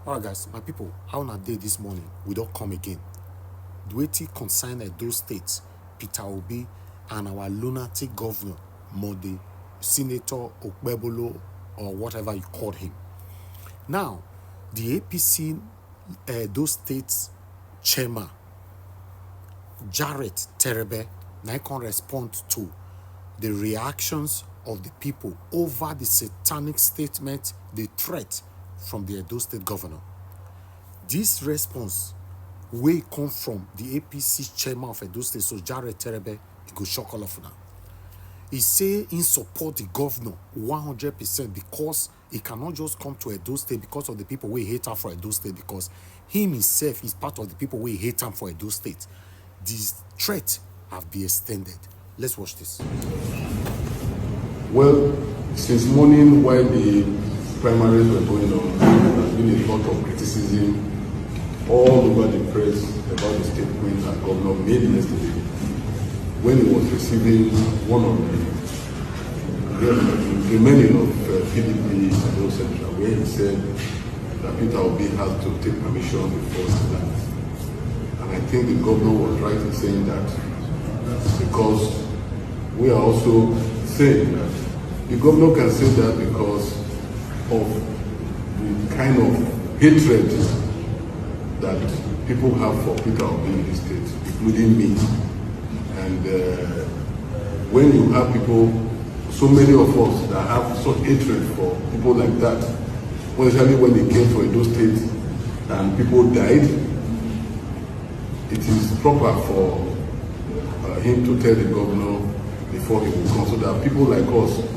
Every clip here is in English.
Alright guys, my people, how on a day this morning we don't come again. Duty concerned those states, Peter Obi and our lunatic governor, Mode, Senator Okpebolo, or whatever you called him. Now, the APC, those states chairman, Jarrett Tenebe, now can respond to the reactions of the people over the satanic statement, the threat from the Edo State governor. This response will come from the APC chairman of Edo State, so Jarrett Tenebe, it go shock all of now. He say in support the governor 100% because he cannot just come to Edo State because of the people we hate him for Edo State, because him himself is part of the people we hate him for Edo State. This threat have been extended. Let's watch this. Well, since morning while the primaries were going on, there's been a lot of criticism all over the press about the statement that governor made yesterday when he was receiving one of the remaining of PDP Edo Central, where he said that Peter Obi has to take permission before he lands. And I think the governor was right in saying that, because we are also saying that the governor can say that because of the kind of hatred that people have for Peter Obi in the state, including me. And when you have people, so many of us that have such hatred for people like that, especially when they came to Edo State and people died, it is proper for him to tell the governor before he will come, so that people like us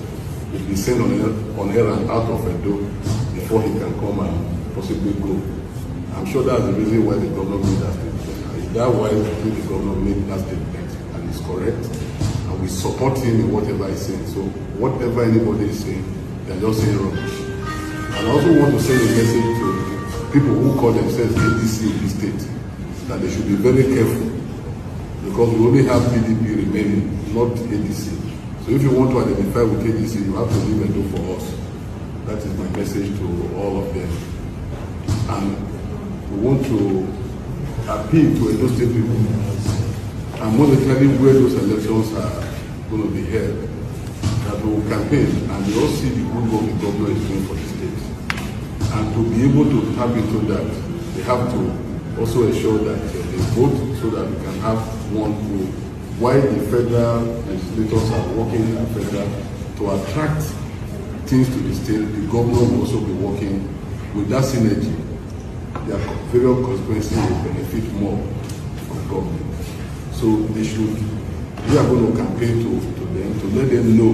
will be sent on errand out of Edo before he can come and possibly go. I'm sure that's the reason why the governor made that statement. Is that why the governor made that statement? And it's correct. And we support him in whatever he's saying. So whatever anybody is saying, they're just saying rubbish. And I also want to send a message to people who call themselves APC in the state, that they should be very careful, because we only have PDP remaining, not ADC. So if you want to identify with ADC, you have to leave Edo for us. That is my message to all of them. And we want to appeal to Edo State people, and most likely where those elections are going to be held, that we will campaign and we all see the good work the governor is doing for the state. And to be able to tap into that, they have to also ensure that they vote, so that we can have one who, while the federal legislators are working in the federal to attract things to the state, the governor will also be working with that synergy. Their various constituencies will benefit more from government. So they should, we are going to campaign to them, to let them know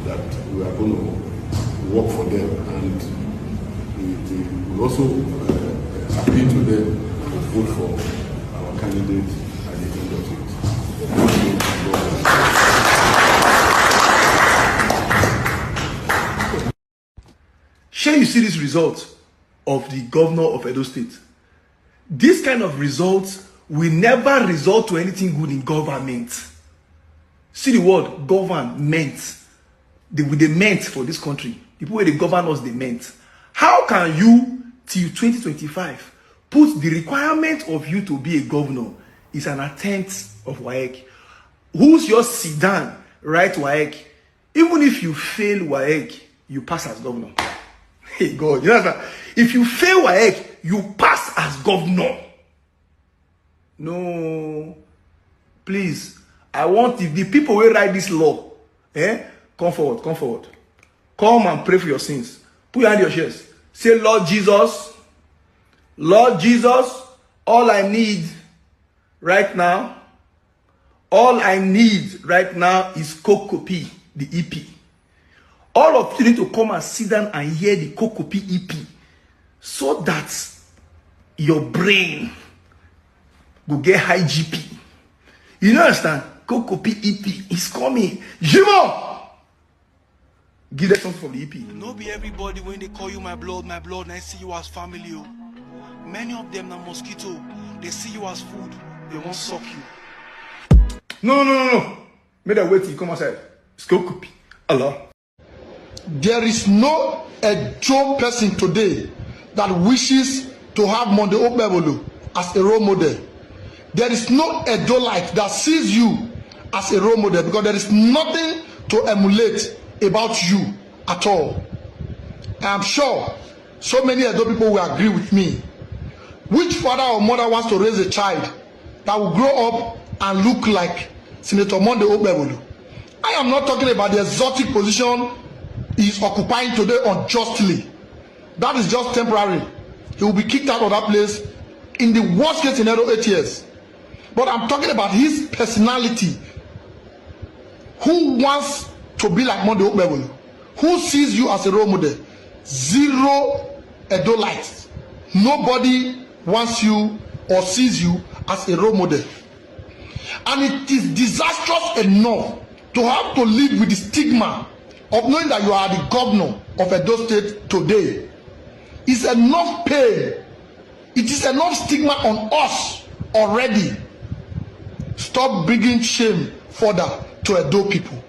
that we are going to work for them, and we also appeal to them to vote for our candidate at the end of it. Shall you see this result of the governor of Edo State? This kind of results will never result to anything good in government. See the word government. They meant for this country. The people where they govern us, they meant. How can you, till 2025, put the requirement of you to be a governor is an attempt of WAEC? Who's your sedan, right, WAEC? Even if you fail WAEC, you pass as governor. Hey God, you know that? If you fail WAEC, you pass as governor. No, please. I want the people who write this law, come forward, come forward. Come and pray for your sins. Put your hand on your chest. Say, Lord Jesus, all I need right now, is Kokopi, the EP. All of you need to come and sit down and hear the Kokopi EP, so that your brain will get high GP. You understand? Kokopi EP is coming. Jimo! Give them something from the EP. No be everybody when they call you my blood, and I see you as family. Oh. Many of them are mosquito. They see you as food. They won't suck you. No. Make them wait till you come outside. It's Kokopi. Allah. There is no Edo person today that wishes to have Monday Okpebholo as a role model. There is no Edolite that sees you as a role model, because there is nothing to emulate about you at all. I am sure so many Edo people will agree with me. Which father or mother wants to raise a child that will grow up and look like Senator Monday Okpebholo? I am not talking about the exotic position he is occupying today unjustly. That is just temporary. He will be kicked out of that place in the worst case scenario 8 years. But I'm talking about his personality. Who wants to be like Monday Okpebholo? Who sees you as a role model? Zero Edolites. Nobody wants you or sees you as a role model. And it is disastrous enough to have to live with the stigma of knowing that you are the governor of Edo State today. It's enough pain. It is enough stigma on us already. Stop bringing shame further to Edo people.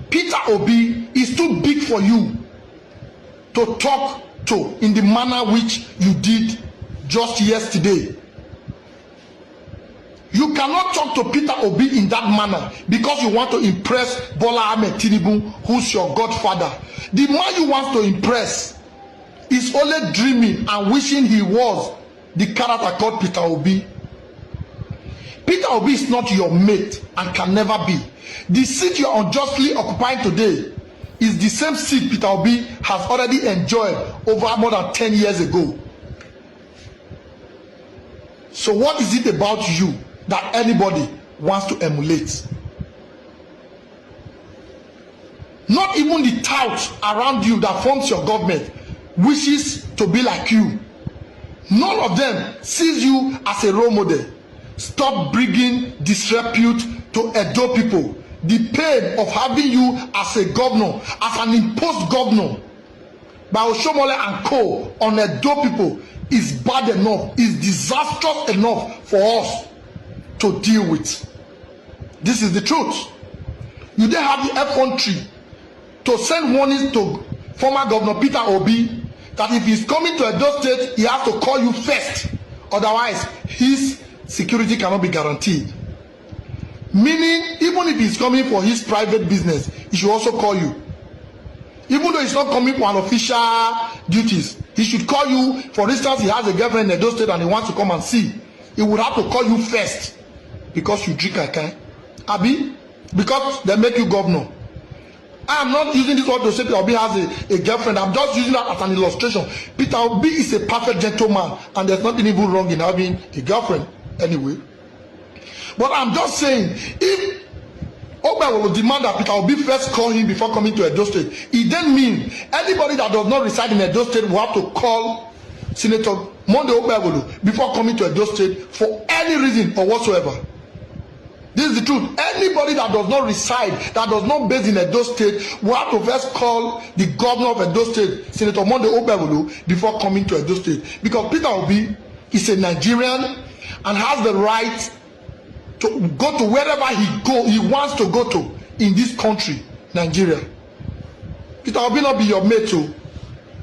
Peter Obi is too big for you to talk to in the manner which you did just yesterday. You cannot talk to Peter Obi in that manner because you want to impress Bola Ahmed Tinubu, who's your godfather. The man you want to impress is only dreaming and wishing he was the character called Peter Obi. Peter Obi is not your mate and can never be. The seat you are unjustly occupying today is the same seat Peter Obi has already enjoyed over more than 10 years ago. So what is it about you that anybody wants to emulate? Not even the tout around you that forms your government wishes to be like you. None of them sees you as a role model. Stop bringing disrepute to Edo people. The pain of having you as a governor, as an imposed governor by Oshomole and co on Edo people is bad enough, is disastrous enough for us to deal with. This is the truth. You didn't have the effrontery to send warnings to former Governor Peter Obi that if he's coming to Edo State, he has to call you first. Otherwise, his security cannot be guaranteed. Meaning, even if he's coming for his private business, he should also call you. Even though he's not coming for an official duties, he should call you. For instance, he has a girlfriend in Edo State and he wants to come and see. He would have to call you first because you drink Akai. Abi? Because they make you governor. I am not using this word to say Peter Obi has a girlfriend. I'm just using that as an illustration. Peter Obi is a perfect gentleman and there's nothing even wrong in having a girlfriend anyway. But I'm just saying, if Okpebholo will demand that Peter Obi first call him before coming to Edo State, it then means anybody that does not reside in Edo State will have to call Senator Monday Okpebholo before coming to Edo State for any reason or whatsoever. This is the truth. Anybody that does not reside, that does not base in Edo State, will have to first call the governor of Edo State, Senator Monday Okpebholo, before coming to Edo State. Because Peter Obi is a Nigerian and has the right to go to wherever he wants to go to in this country, Nigeria. Peter Obi not be your mate too.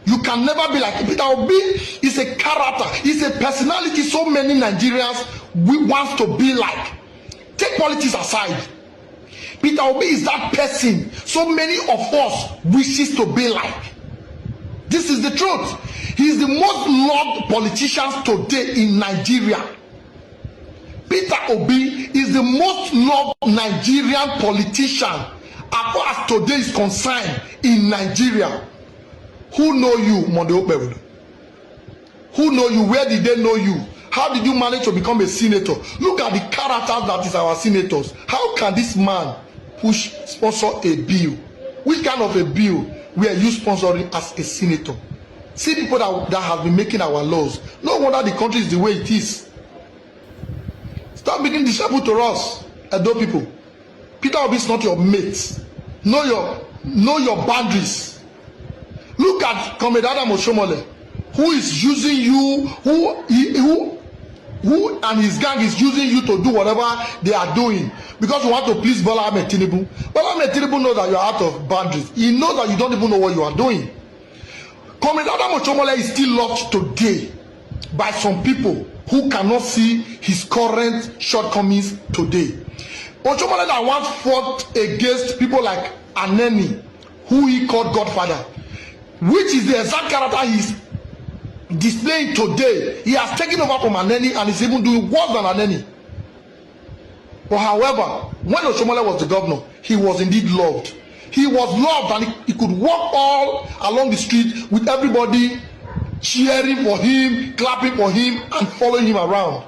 You can never be like him. Peter Obi is a character, he's a personality so many Nigerians want to be like. Take politics aside. Peter Obi is that person so many of us wishes to be like. This is the truth. He is the most loved politician today in Nigeria. Peter Obi is the most loved Nigerian politician as far as today is concerned in Nigeria. Who know you, Monday Okpebholo? Who know you? Where did they know you? How did you manage to become a senator? Look at the characters that is our senators. How can this man sponsor a bill? Which kind of a bill were you sponsoring as a senator? See people that have been making our laws. No wonder the country is the way it is. Stop being disciple to us, Edo people. Peter Obi is not your mate. Know your boundaries. Look at Comrade Adam Oshomole, who is using you, who and his gang is using you to do whatever they are doing because you want to please Bola Ahmed Tinubu. Bola Ahmed Tinubu knows that you are out of boundaries. He knows that you don't even know what you are doing. Comrade Adam Oshomole is still loved today by some people who cannot see his current shortcomings today. Oshomole that once fought against people like Aneni, who he called Godfather, which is the exact character he's displaying today. He has taken over from Aneni and is even doing worse than Aneni. But however, when Oshomole was the governor, he was indeed loved. He was loved, and he could walk all along the street with everybody cheering for him, clapping for him, and following him around.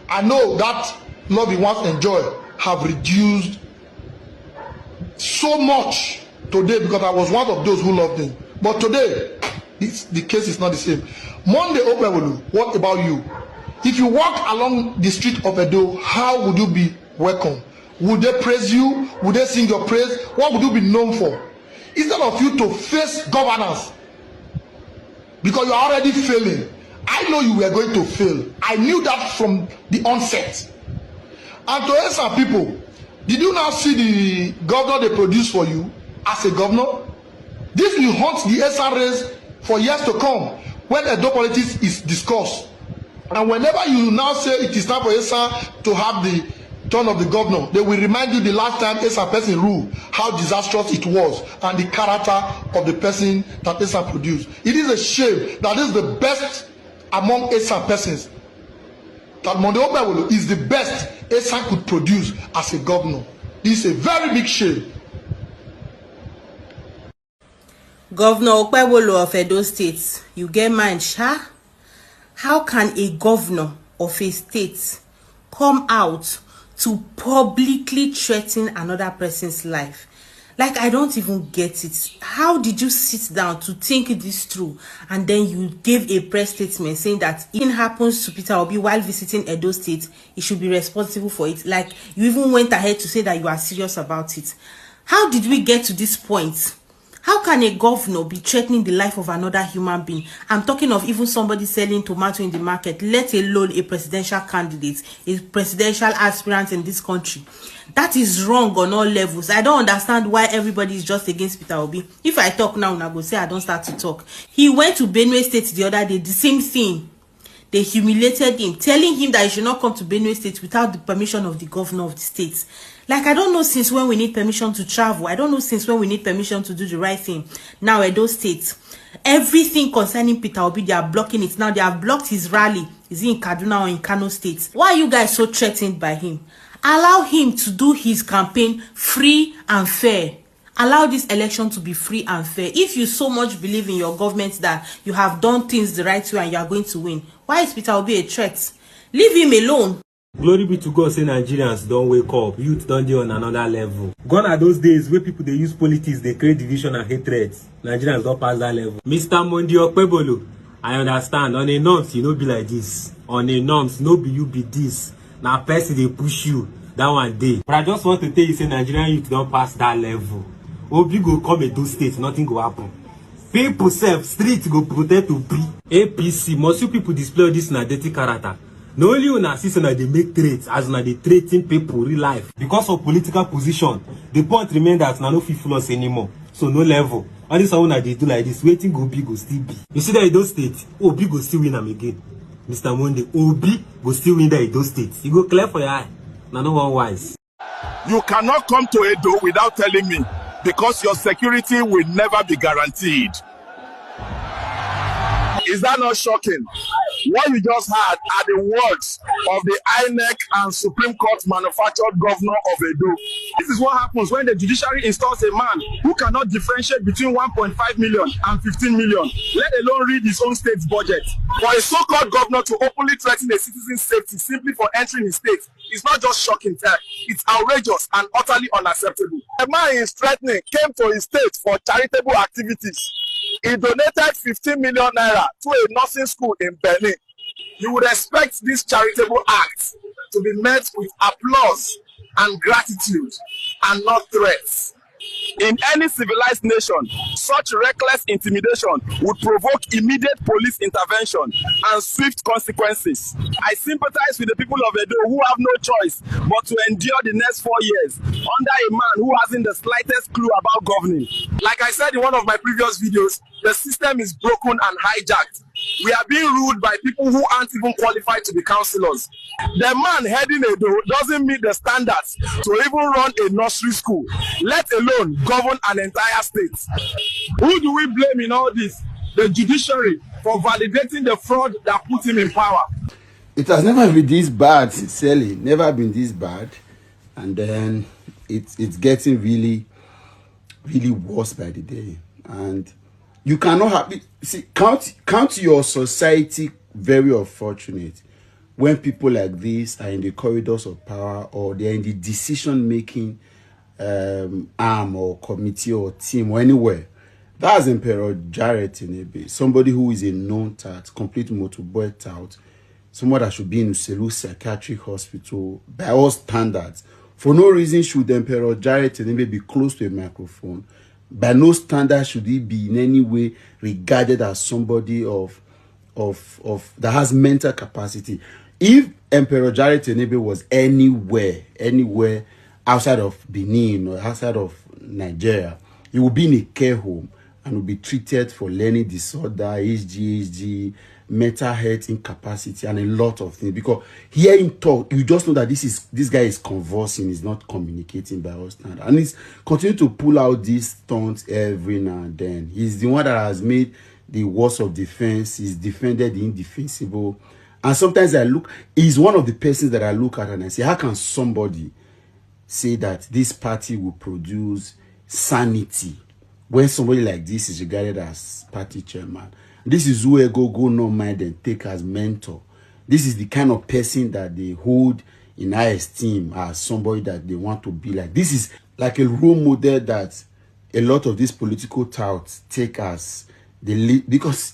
I know that love he once enjoyed have reduced so much today, because I was one of those who loved him. But today, the case is not the same. Monday Opewolu, what about you? If you walk along the street of Edo, how would you be welcome? Would they praise you? Would they sing your praise? What would you be known for? Instead of you to face governance, because you are already failing. I know you were going to fail. I knew that from the onset. And to answer people, did you now see the governor they produced for you as a governor? This will haunt the SR race for years to come when Edo politics is discussed. And whenever you now say it is time for SR to have the turn of the governor, they will remind you the last time SR person ruled, how disastrous it was, and the character of the person that SR produced. It is a shame that this is the best among SR persons. That Monday Opewolu is the best SR could produce as a governor. This is a very big shame. Governor Opewolu of Edo State, you get mind, sha? How can a governor of a state come out to publicly threaten another person's life? Like, I don't even get it. How did you sit down to think this through, and then you gave a press statement saying that if it happens to Peter Obi while visiting Edo State, he should be responsible for it? Like, you even went ahead to say that you are serious about it. How did we get to this point? How can a governor be threatening the life of another human being? I'm talking of even somebody selling tomato in the market, let alone a presidential candidate, a presidential aspirant in this country. That is wrong on all levels. I don't understand why everybody is just against Peter Obi. If I talk now, I go say I don't start to talk. He went to Benue State the other day, the same thing. They humiliated him, telling him that he should not come to Benue State without the permission of the governor of the state. Like, I don't know since when we need permission to travel. I don't know since when we need permission to do the right thing. Now, Edo State, everything concerning Peter Obi, they are blocking it. Now, they have blocked his rally. Is he in Kaduna or in Kano State? Why are you guys so threatened by him? Allow him to do his campaign free and fair. Allow this election to be free and fair. If you so much believe in your government that you have done things the right way and you are going to win, why is Peter Obi a threat? Leave him alone. Glory be to God, say Nigerians don't wake up. Youth don't do on another level. Gone are those days where people they use politics, they create division and hatred. Nigerians don't pass that level. Mr. Monday Opewolu, I understand. On a norms, you know be like this. On a norms, no be you be this. Now person they push you that one day. But I just want to tell you, say Nigerian youth don't pass that level. Obi go come Edo State, nothing go happen. People self street go protect to be. APC, most you people display this na dirty character. No only una see say they make trades, as una they treating people real life. Because of political position, the point remain that na no fit follow us anymore. So no level. All this una they do like this, waiting go be go still be. You see that Edo State, Obi go still win am again. Mr. Monday, Obi go still win the Edo State. You go clear for your eye. Na no one wise. You cannot come to Edo without telling me, because your security will never be guaranteed. Is that not shocking? What you just heard are the words of the INEC and Supreme Court manufactured governor of Edo. This is what happens when the judiciary installs a man who cannot differentiate between 1.5 million and 15 million, let alone read his own state's budget. For a so-called governor to openly threaten a citizen's safety simply for entering his state is not just shocking, it's outrageous and utterly unacceptable. A man he is threatening came to his state for charitable activities. He donated 15 million naira to a nursing school in Benin. You would expect this charitable act to be met with applause and gratitude and not threats. In any civilized nation, such reckless intimidation would provoke immediate police intervention and swift consequences. I sympathize with the people of Edo who have no choice but to endure the next 4 years under a man who hasn't the slightest clue about governing. Like I said in one of my previous videos, the system is broken and hijacked. We are being ruled by people who aren't even qualified to be councillors. The man heading Edo doesn't meet the standards to even run a nursery school, let alone govern an entire state. Who do we blame in all this? The judiciary for validating the fraud that put him in power. It has never been this bad, sincerely. Never been this bad. And then it's getting really, really worse by the day. And you cannot have, see, count your society very unfortunate when people like this are in the corridors of power, or they're in the decision-making arm or committee or team or anywhere. That's Emperor Tenebe, somebody who is a known tout, complete motorboy tout, someone that should be in Uselu Psychiatric Hospital by all standards. For no reason should Emperor Tenebe be close to a microphone. By no standard should he be in any way regarded as somebody that has mental capacity. If Emperor Tenebe was anywhere outside of Benin or outside of Nigeria, he would be in a care home and would be treated for learning disorder, HGHG, mental health incapacity, and a lot of things. Because hearing talk, you just know that this guy is conversing, he's not communicating by all standards. And he's continuing to pull out these stunts every now and then. He's the one that has made the walls of defense. He's defended the indefensible. And sometimes he's one of the persons that I look at and I say, how can somebody say that this party will produce sanity when somebody like this is regarded as party chairman? This is who go no mind and take as mentor. This is the kind of person that they hold in high esteem as somebody that they want to be like. This is like a role model that a lot of these political touts take as the lead, because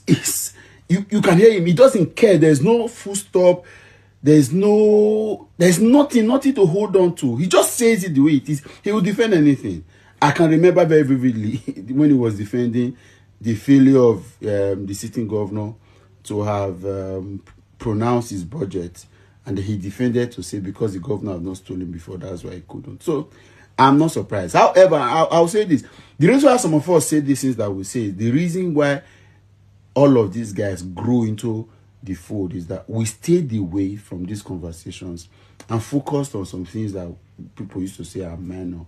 you can hear him. He doesn't care. There's no full stop. There's nothing to hold on to. He just says it the way it is. He will defend anything. I can remember very vividly when he was defending the failure of the sitting governor to have pronounced his budget, and he defended to say because the governor had not stolen before, that's why he couldn't. So I'm not surprised. However, I'll say this. The reason why some of us say these things that we say, the reason why all of these guys grow into the fold is that we stayed away from these conversations and focused on some things that people used to say are minor.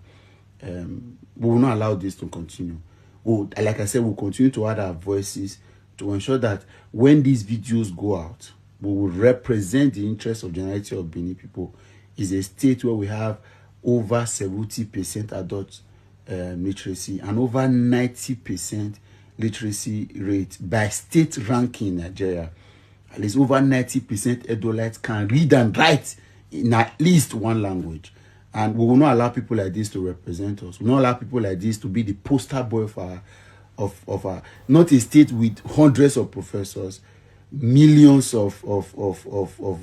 We will not allow this to continue. Like I said, we'll continue to add our voices to ensure that when these videos go out, we will represent the interests of the generality of Benin people. It's a state where we have over 70% adult literacy and over 90% literacy rate by state ranking in Nigeria. At least over 90% Edolites can read and write in at least one language. And we will not allow people like this to represent us. We will not allow people like this to be the poster boy of our not a state with hundreds of professors, millions of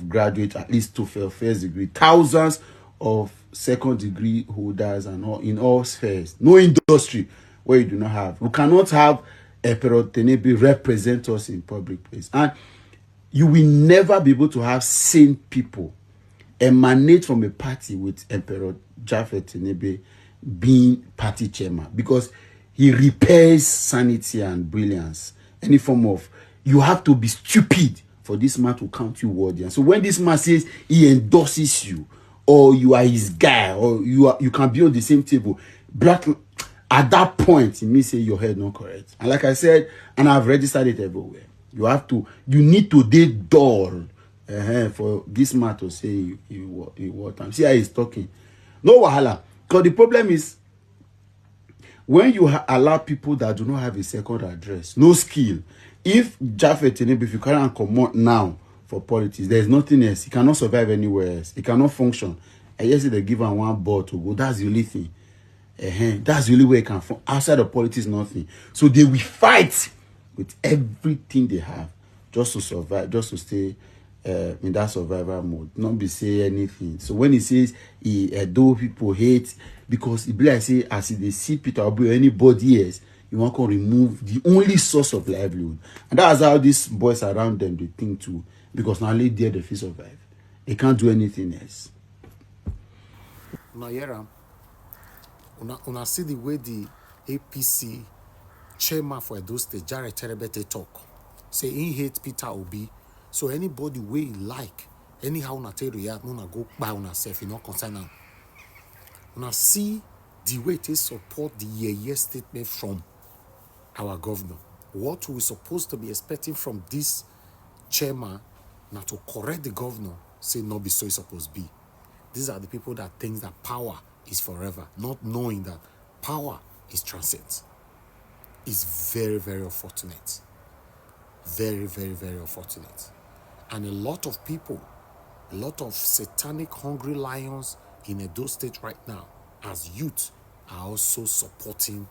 graduates, at least to first degree, thousands of second degree holders, and all in all spheres. No industry where you do not have. We cannot have Emperor Tenebe represent us in public place. And you will never be able to have sane people emanate from a party with Emperor Tenebe being party chairman, because he repairs sanity and brilliance. Any form of, you have to be stupid for this man to count you worthy. And so when this man says he endorses you, or you are his guy, or you can be on the same table, at that point, it means say your head not correct. And like I said, and I've registered it everywhere, you need to date dull for this man to say what time. See how he's talking. No wahala. Because the problem is, when you allow people that do not have a second address, no skill. If Tenebe, if you can't come out now for politics, there's nothing else. He cannot survive anywhere else. He cannot function. And yes, they give him one ball to go. That's the only thing. That's the only way he can function. Outside of politics, nothing. So they will fight with everything they have just to survive, just to stay in that survival mode, not be say anything. So when he says though people hate, because it be like say as they see Peter Obi or anybody else, you want to remove the only source of livelihood, and that's how these boys around them they think too, because not only there they feel survive, they can't do anything else. Now, una see the way the APC chairman for Edo State, Jared Tenebe, talk. Say he hate Peter Obi. So anybody way he like, anyhow una take react, una go buy una self, you know, concern them. Una see the way they support the yeah statement from our governor. What we supposed to be expecting from this chairman, now to correct the governor, say not be so it's supposed to be. These are the people that think that power is forever, not knowing that power is transient. It's very, very unfortunate. Very, very, very unfortunate. And a lot of people, a lot of satanic hungry lions in Edo State right now, as youth, are also supporting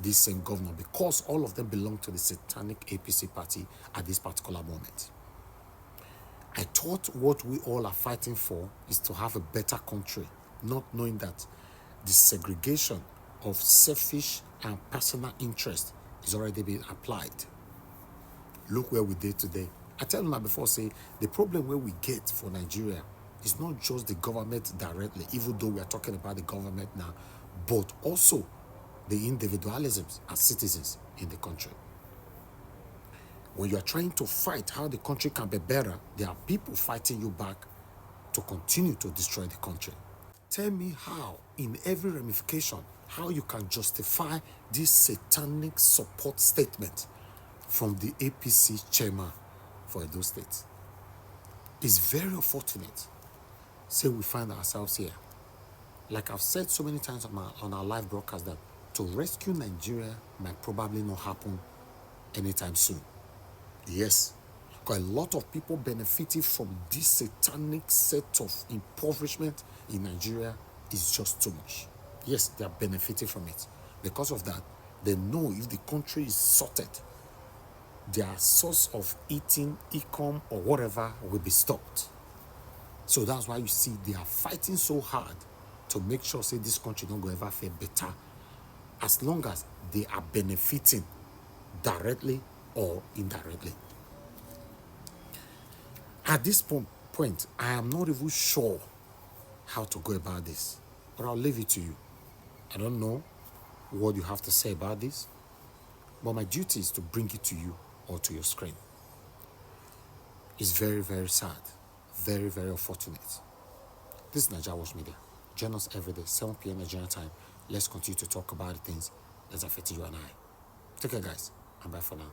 this same governor because all of them belong to the satanic APC party at this particular moment. I thought what we all are fighting for is to have a better country, not knowing that the segregation of selfish and personal interest is already being applied. Look where we did today. I tell you before, say, the problem where we get for Nigeria is not just the government directly, even though we are talking about the government now, but also the individualisms as citizens in the country. When you are trying to fight how the country can be better, there are people fighting you back to continue to destroy the country. Tell me how, in every ramification, how you can justify this satanic support statement from the APC chairman for Edo State. It's very unfortunate. Say we find ourselves here. Like I've said so many times on our live broadcast, that to rescue Nigeria might probably not happen anytime soon. Yes, because a lot of people benefiting from this satanic set of impoverishment in Nigeria is just too much. Yes, they are benefiting from it. Because of that, they know if the country is sorted, their source of eating, income, or whatever will be stopped. So that's why you see they are fighting so hard to make sure, say, this country don't go ever fare better, as long as they are benefiting directly or indirectly. At this point, I am not even sure how to go about this, but I'll leave it to you. I don't know what you have to say about this, but my duty is to bring it to you or to your screen. It's very, very sad, very, very unfortunate. This is NAIJA Watch Media. Join us every day, 7 p.m. Nigerian time. Let's continue to talk about the things that affect you and I. Take care, guys, and bye for now.